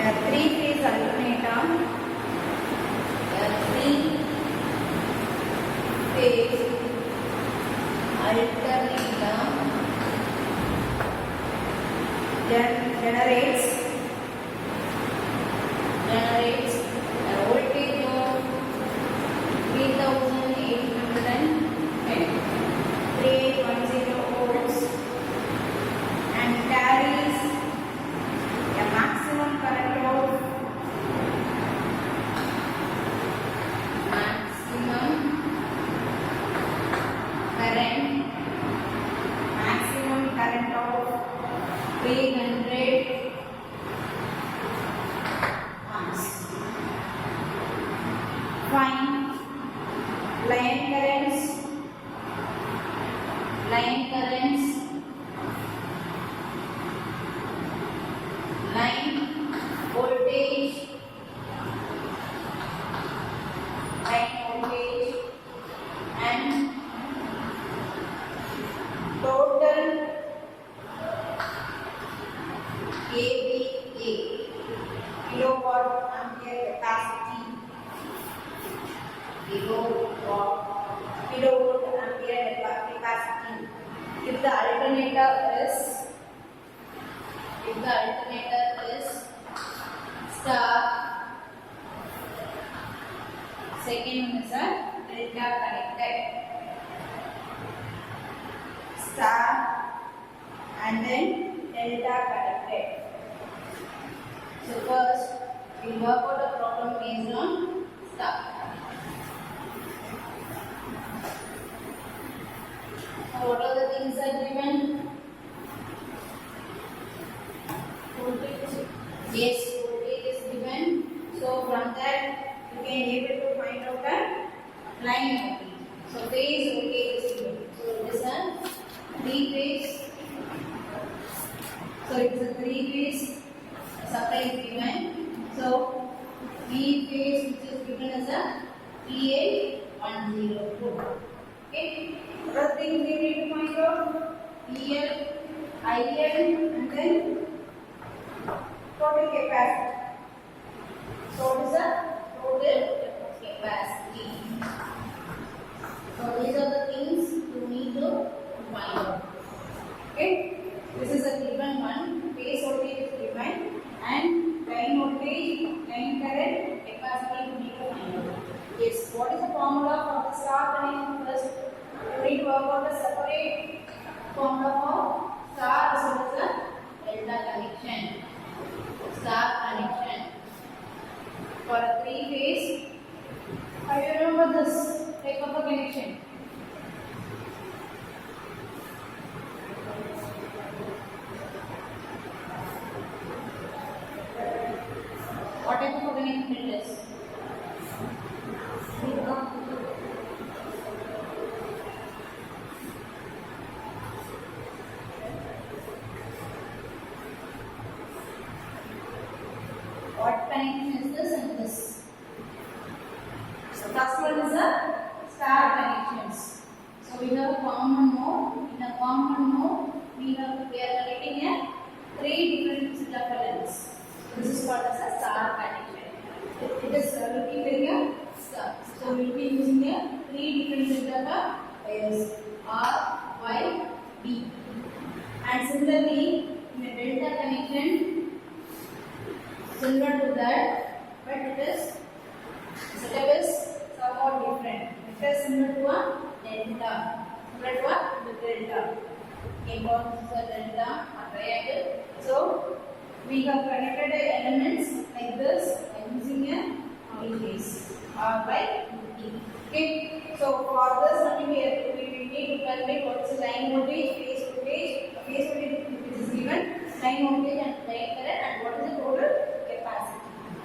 three-phase alternator, a three-phase alternator generates a voltage of 3810 volts and carries a maximum current of maximum current of 300 amps. Find line currents, line voltage, and total kVA, kilowatt ampere capacity, kilowatt ampere capacity. If the alternator is star, second one is a delta connected, star and then delta connected. So first we work out the problem based on star. So what are the things are given? Yes, voltage is given. So from that you can able to find out the line voltage. So phase voltage is given. So it is a three-phase. So it is a three-phase supply is given. So V phase which is given as a PA102. Okay. What are the things we need to find out? PL, IL, and then total capacity. So what is the total capacity? So these are the things you need to find out. Okay. This is a given one. Phase voltage is given and line voltage, line current, capacity you need to find out. Yes. What is the formula for the star connection? First, you need to work out the separate formula for star as well as the delta connection. Star connection for a three-phase. How do you remember this type of a connection? What type of a connection it is? What connection is this and this? So first one is the star connections. So we have a common node. In a common node, we are connecting a three different set of elements. So this is called as a star connection. It is looking like a star. So we will be using a three different set of wires R, Y, B. And similarly, in a delta connection, similar to that, but it is setup is somewhat different. It is similar to a delta. Okay, what is a delta? A triangle. So we have connected the elements like this by using a phase R by D. Okay. So for this only we need to calculate what is the line voltage, phase voltage which is given, line voltage and line current, and what is the total capacity.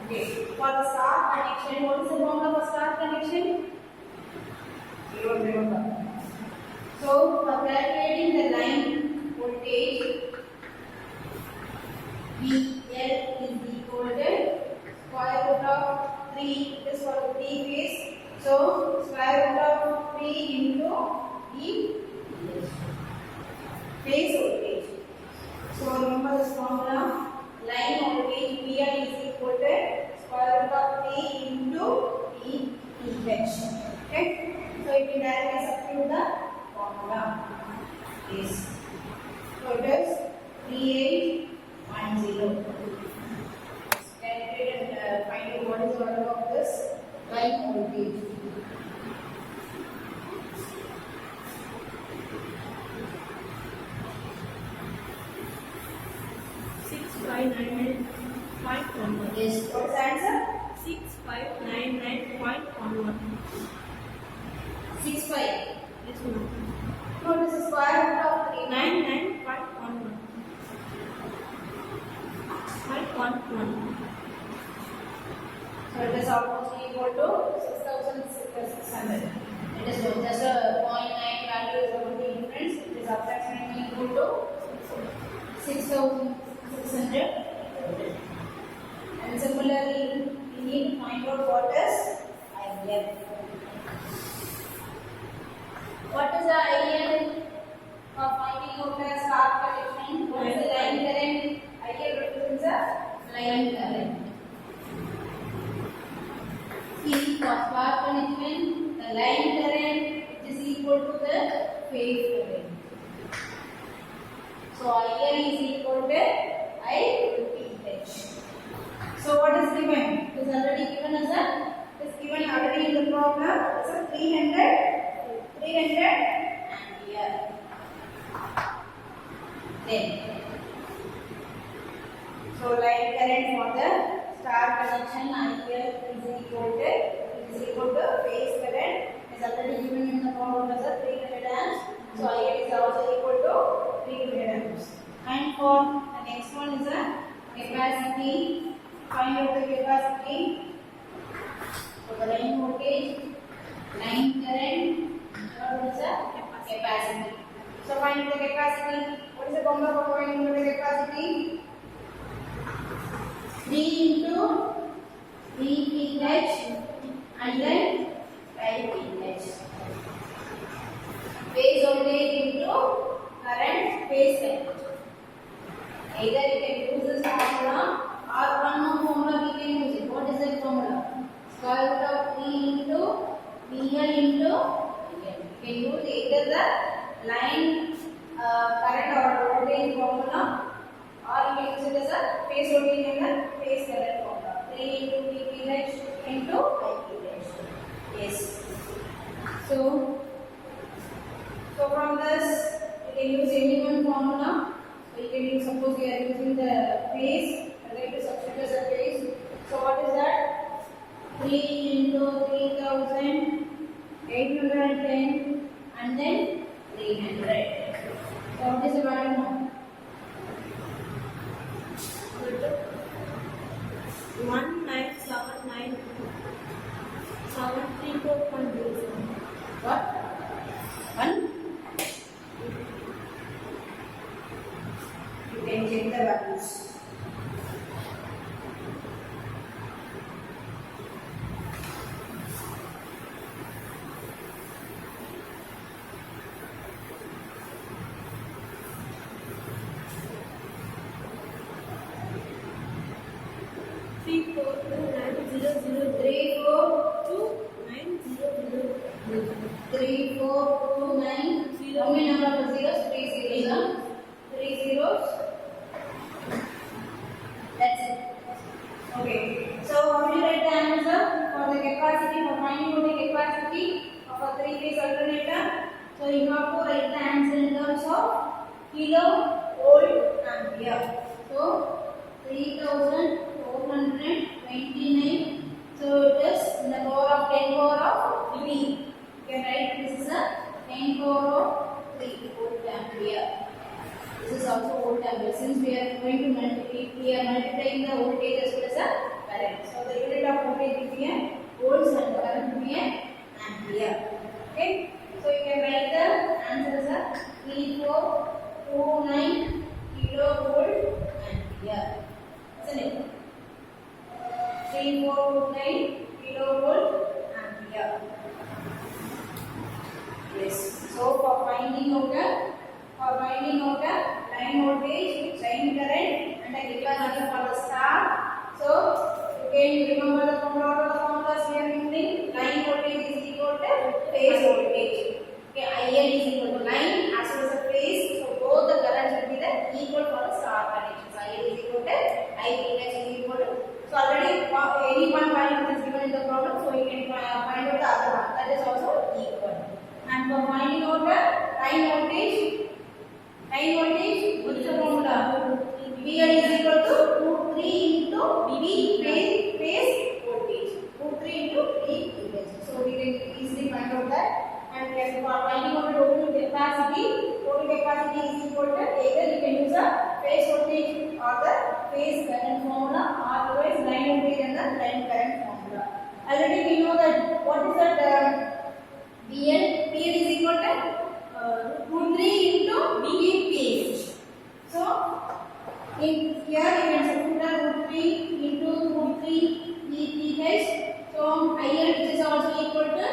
Okay. For the star connection, what is the formula for star connection? You don't remember. So for calculating the line voltage, VL is equal to square root of 3. It is for the three phase. So square root of 3 into the phase voltage. So remember this formula. Line voltage VL is equal V into VTH. Okay. So if you directly substitute the formula is, so it is 3810. Calculate and find out what is the order of this line voltage. Yes, what is the answer? 6599.11. 65. Yes, ma'am. No, this is square root of 3. 99.11. 5.1. So it is almost equal to 6,600. It is just a 0.9 value is going to be difference. It is approximately equal to 6,600. And similarly, we need to find out what is IL. What is the IL for finding out the star connection? What is the line current? IL represents a line current. See, for star connection, the line current is equal to the phase current. So IL is equal to IPH. So what is given? It is already given as a, it is given already in the problem as a 300 ampere. Then, so line current for the star connection IL is equal to phase current is already given in the problem as a 300 amps. So IL is also equal to 300 amps. And for the next one is a capacity. Find out the capacity. So the line voltage, line current, and what is the capacity. So find the capacity. What is the formula for finding the capacity? 3 into VPH and then IPH. Phase voltage into current, phase current. Either you can use this formula or one more formula we can use it. What is that formula? Square root of 3 into VL into IL. You can use either the line current or voltage formula, or you can use it as a phase voltage and the phase current formula. 3 into VPH into IPH. Yes. So from this you can use any one formula. So you can use, suppose we are using the phase, I am going to substitute as a phase. So what is that? 3 into 3,810 and then 300. So what is the value now? 1979 734.07. What? 1? You can check the values. Three four two nine zero zero 3429. How many number of zeros? 3 zeros. 3 zeros. That's it. Okay. So how do you write the answer for the capacity, for finding out the capacity of a 3-phase alternator? So you have to write the answer in terms of kilo volt ampere. So 3429. So it is in the power of 10 power of 3. You can write this is a 10 power of 3 volt ampere. This is also volt ampere. Since we are going to multiplying the voltage as well as the current. So the unit of voltage will be a volts and the current will be a ampere. Okay. So you can write the answer as a 3429 kilovolt ampere. Isn't it? 3429 kilovolt ampere. Yes. So for finding out the line voltage, line current, and the capacity for the star. So you can remember the formula of phase current formula, or otherwise line voltage and the line current formula. Already we know that what is that VL? VL is equal to root 3 into VPH. So in here you can substitute root 3 into root 3 VPH. So IL which is also equal to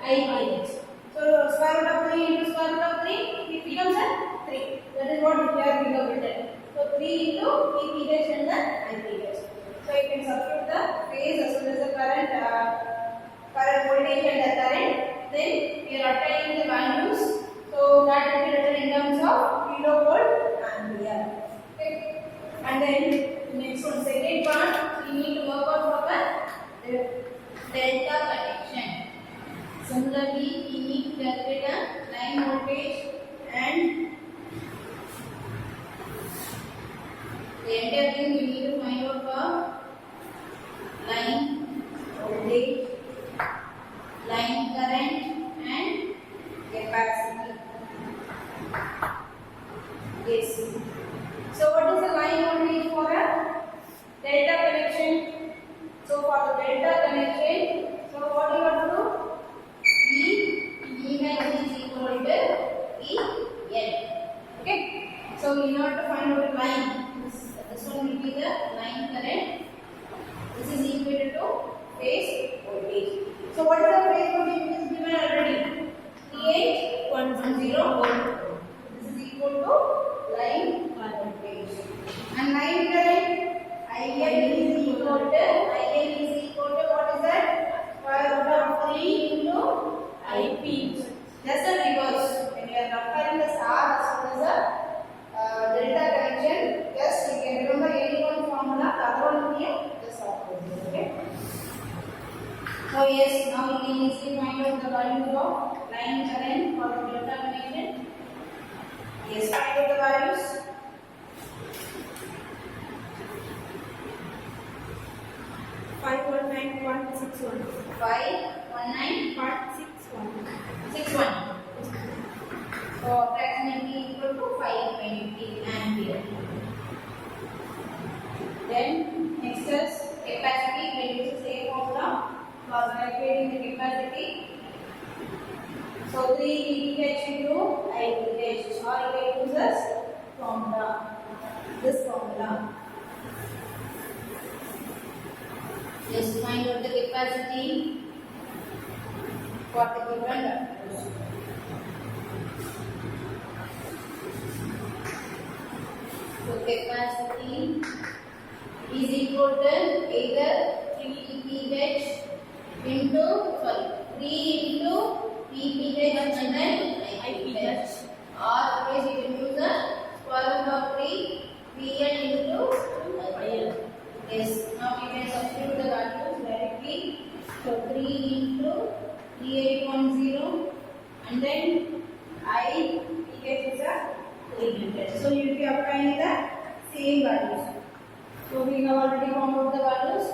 IPH. So square root of 3 into square root of 3, it becomes a 3. That is what we have written. So 3 into VPH and the IPH. So you can substitute the phase as well as the current voltage and the current. Then we are obtaining the values. So that will be written in terms of kilovolt ampere. Okay. And then next one, second part, we need to work out for the delta connection. Similarly, we need to calculate a line voltage and the entire thing we need to find out for line voltage, line current and capacity. Yes. So what is the line voltage for a delta connection? So for the delta connection, so what you have to do? E max is equal to E L. Okay. So in order to find out the line, this one will be the line current. This is equal to phase voltage. So what is the phase voltage which is given already? 3810 volt. This is equal to line voltage. And line current IL is equal to what is that? Square root of 3 into IP. Just the reverse. When you are comparing the star as well as the delta connection, just you can remember any one formula, the other one will be just opposite. Okay. So yes, now you can easily find out the values of line current for the delta connection. Yes, find out the values. 519.61. 519.61. So approximately equal to 520 ampere. Then next is capacity. We use the same formula for calculating the capacity. So 3 VPH into IPH, or you can use this formula. Just find out the capacity for the given values. So capacity is equal to either 3 VPH into 3 into VPH and then IPH, or otherwise you can use the square root of 3 VL into IL. Yes, now we can substitute the values directly. So 3 into 3810 and then IPH is a 300. So you will be applying the same values. So we have already found out the values.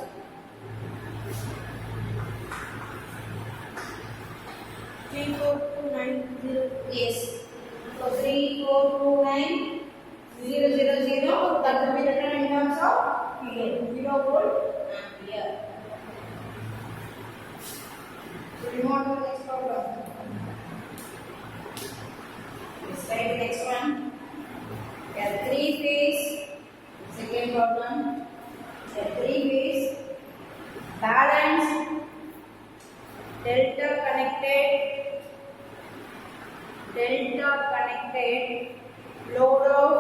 34290. Yes. So 3429000, that will be written in terms of kilovolt ampere. So we move on to the next problem. Let's try the next one. We have 3-phase. Second problem. We have 3-phase balanced delta connected load of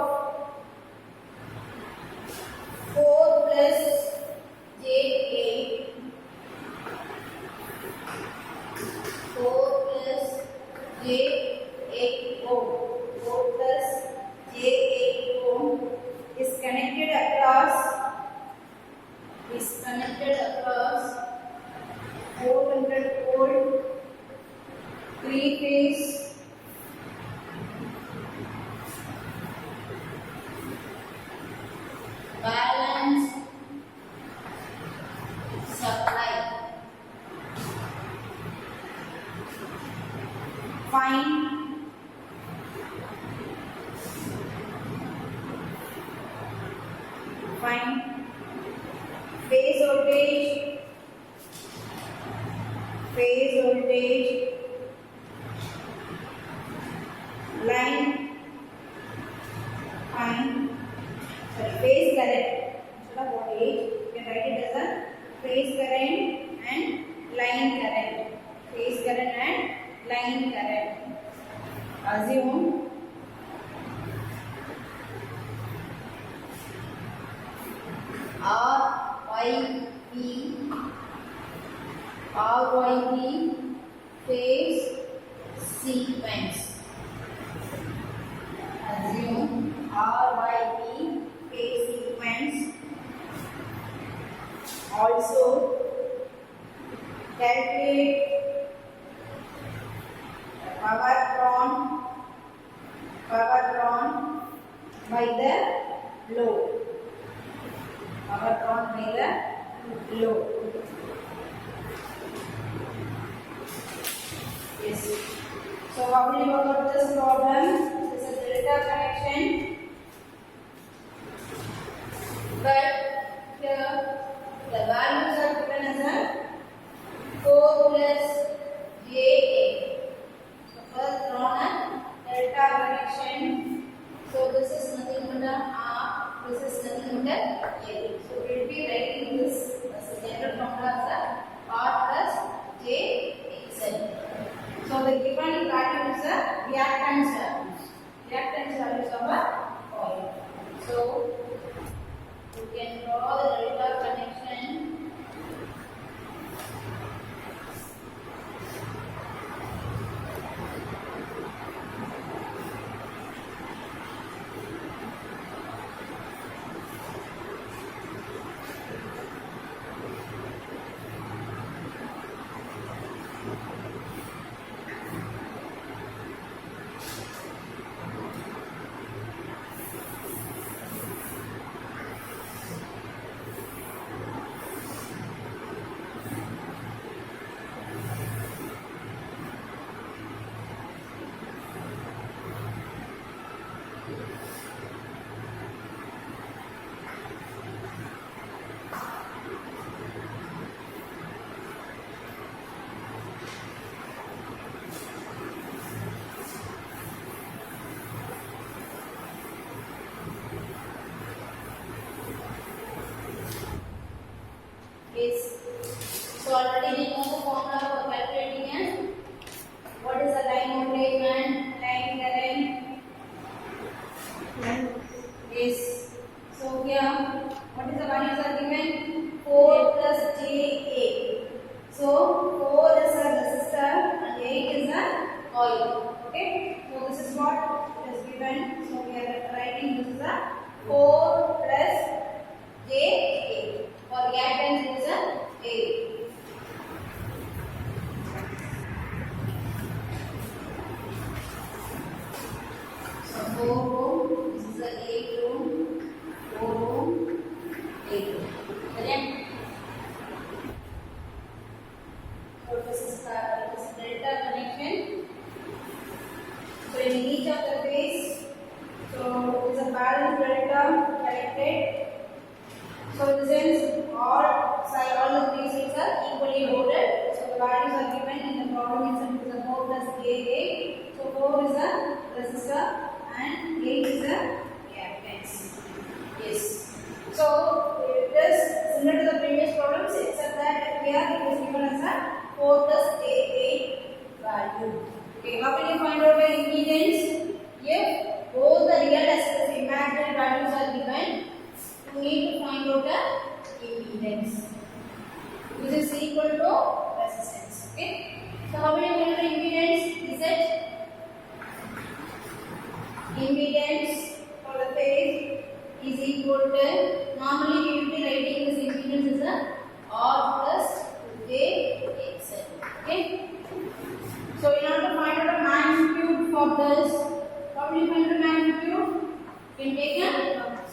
4 plus J8, 4 plus J8 ohm, 4 plus J8 ohm is connected across 400 volt 3-phase define phase voltage, line, fine, sorry, phase current. Instead of voltage, you can write it as a phase current and line current. Phase current and line current. Assume RYP phase sequence. Assume RYP phase sequence. Also calculate power drawn by the load. Power drawn by the load. Yes. So how will you work out this problem? This is a delta connection. But here the values are given as a 4 plus J8. So first drawn a delta connection. So this is nothing but a R. This is nothing but a J. So we will be writing this as a general formula as a R plus J XL. So the given value is a reactance values of a coil. So you can draw the delta connection. Is so already we know the formula for calculating and what is the line voltage and line current is. So here what is the values are given? 4 plus J8. So 4 is a resistor and 8 is a coil. Okay. So this is what is given. So we are writing this is a 4 plus J8. For reactance it is a 8. So 4 ohm, this is a 8 ohm, 4 ohm, 8 ohm. Correct? So this is delta connection. So in each of the phase, so it is a parallel delta connected. So since all the three sides are equally loaded, so the values are given in the problem itself. It is a 4 plus J8. So 4 is a resistor and 8 is a reactance. Yes. So it is similar to the previous problems except that here it is given as a 4 plus J8 value. Okay, how will you find out the impedance? If both the real as well as imaginary values are given, you need to find out the impedance, which is equal to resistance. Okay. So how will you find the impedance? Is it impedance for the phase is equal to, normally we will be writing this impedance as a R plus JXL. Okay. So in order to find out the magnitude for this, how will you find the magnitude? You can take a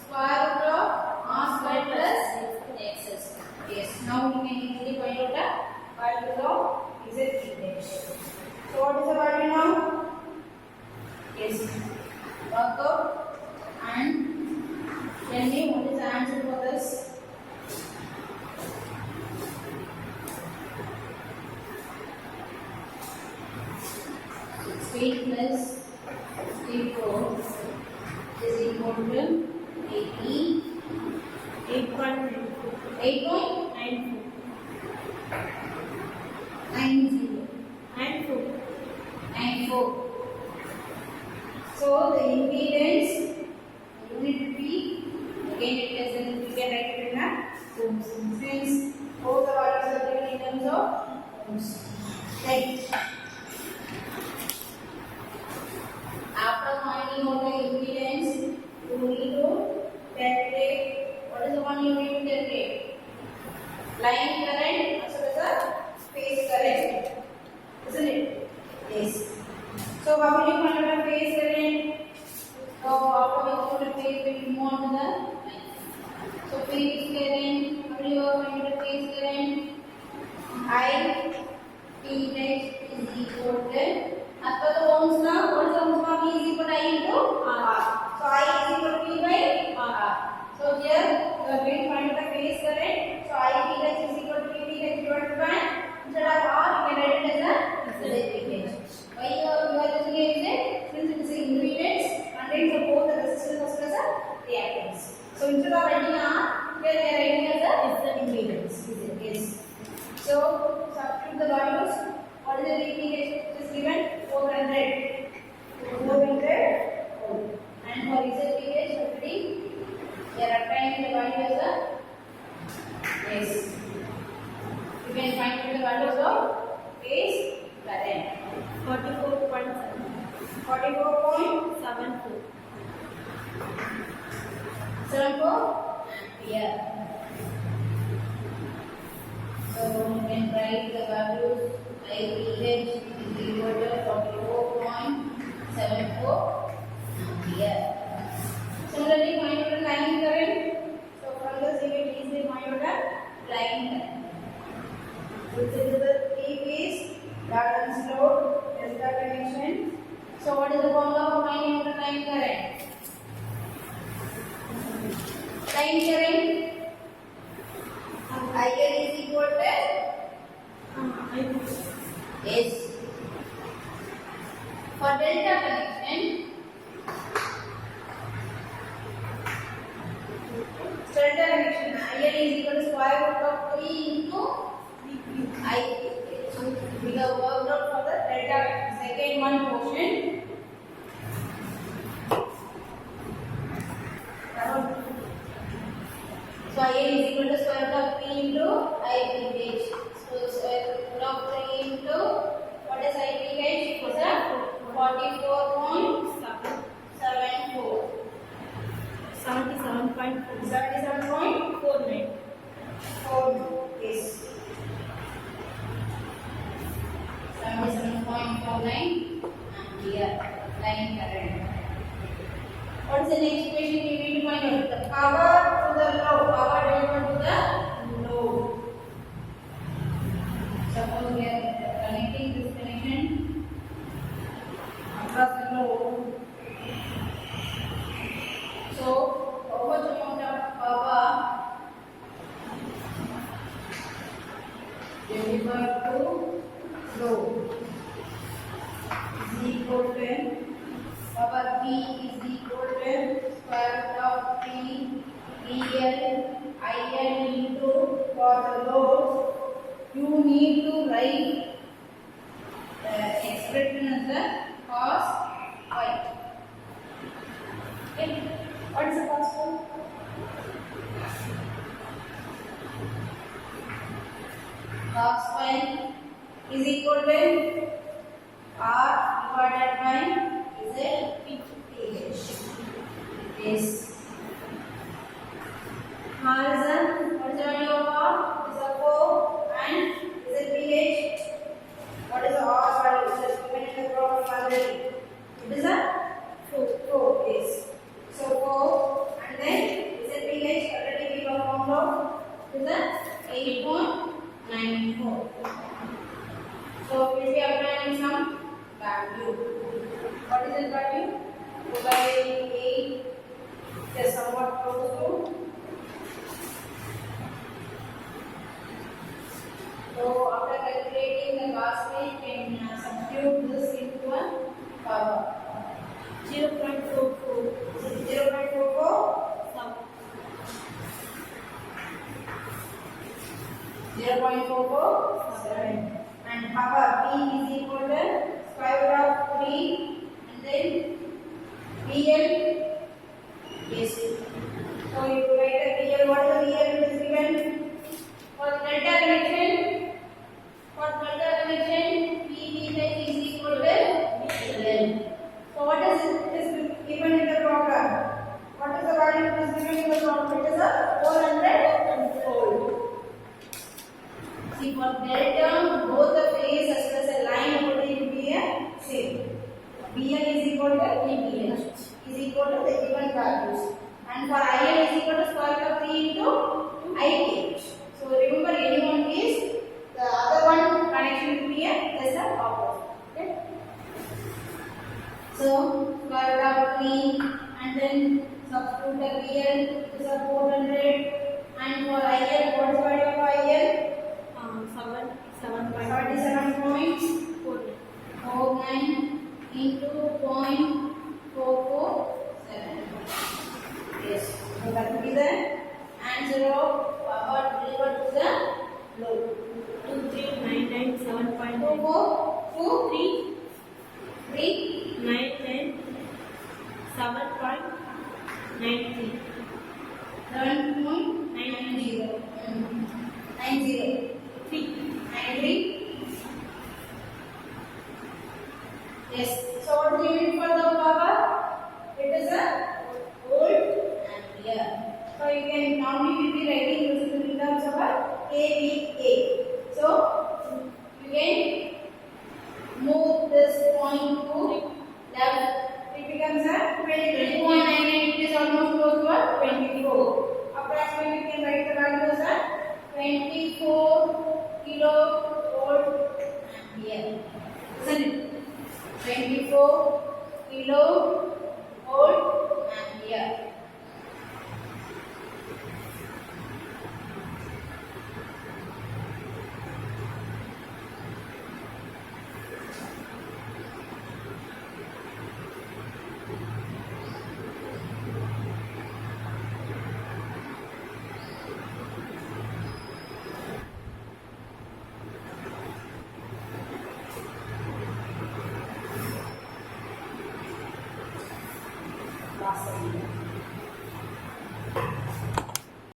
square root of R square plus XS. Yes, now we can easily find out the value of Z impedance. So what is the value now? Yes, work out and tell me what is the answer for this. 8 plus 34 is equal to 80. 8.94. 8.90. 94. 94. So the impedance unit will be again it is in we can write it in a ohms. Since both the values are given in terms of ohms. Right. After finding out the impedance, you need to calculate what is the one you need to calculate? Line current as well as the phase current. Isn't it? Yes. So how will you find out the phase current? So after we go to the phase, we will move on to the line. So phase current, how will you find out the phase current? I P dash is equal to as per the Ohm's law, what is the Ohm's law? P is equal to I into R. So I is equal to P by R. So here we are going to find the phase current. So I P dash is equal to P dash divided by instead of R, we can write it as a resistance. Why you are using it? Since it is an impedance and it is both the resistance as well as a reactance. So instead of writing R, here we are writing as a impedance. Yes. So substitute the values. What is the impedance which is given? 400. 400 ohm. And for ZPH already we are applying the value as a yes. You can find the values of phase current. 44.7. 44.74 ampere. So you can write the values like voltage is equal to 44.74 ampere. Similarly, find out the line current. So from this you can easily find out the line current. This is the three-phase balanced load delta connection. So what is the formula for finding out the line current? Line current IL is equal to yes. For delta connection, delta connection IL is equal to square root of 3 into I. So we have worked out for the delta second one portion. So IL is equal to square root of 3 into IPH. So square root of 3 into what is IPH? It is a 44.74. 77.49. 77.49. Yes. 77.49 ampere line current. What is the next equation we need to find out? The power to the load. Power delivered to the load. Suppose we are connecting this connection across the load. So, how much amount of power delivered to load is equal to power P is equal to square root of 3 PL IL into for the load. You need to write the expression as the cos phi. Okay. What is the cos phi? Cos phi is equal to R divided by ZPH. Yes. R is the what is the value of R? It is a 4 and ZPH. What is the R value? It is given in the problem already. It is a 4. Yes. So 4 and then ZPH already we have found out. It is a 8.94. So we will be applying some value. What is the value? 2 by 8 is somewhat close to. So after calculating the gas weight, we can substitute this into a 0.447. And power P is equal to square root of 3 and then PL is. So you write the PL. What is the PL which is given? For delta connection, PV is equal to PL. So what is given in the problem? What is the value that is given in the problem? It is a 400 volt. See, for delta, both the phase as well as a line voltage will be a same. BL is equal to PBL is equal to the given values. And for IL is equal to square root of 3 into IPH. So remember, anyone is the other one connection will be a lesser opposite. Okay. So square root of 3 and then substitute the PL is a 400 and for IL, what is the value of IL? 77.49 into 0.447. Yes. So that will be the answer of power delivered to the load. 2399.7.9 Yes. So what do we need for the power? It is a volt ampere. So you can normally be writing using the terms of a kVA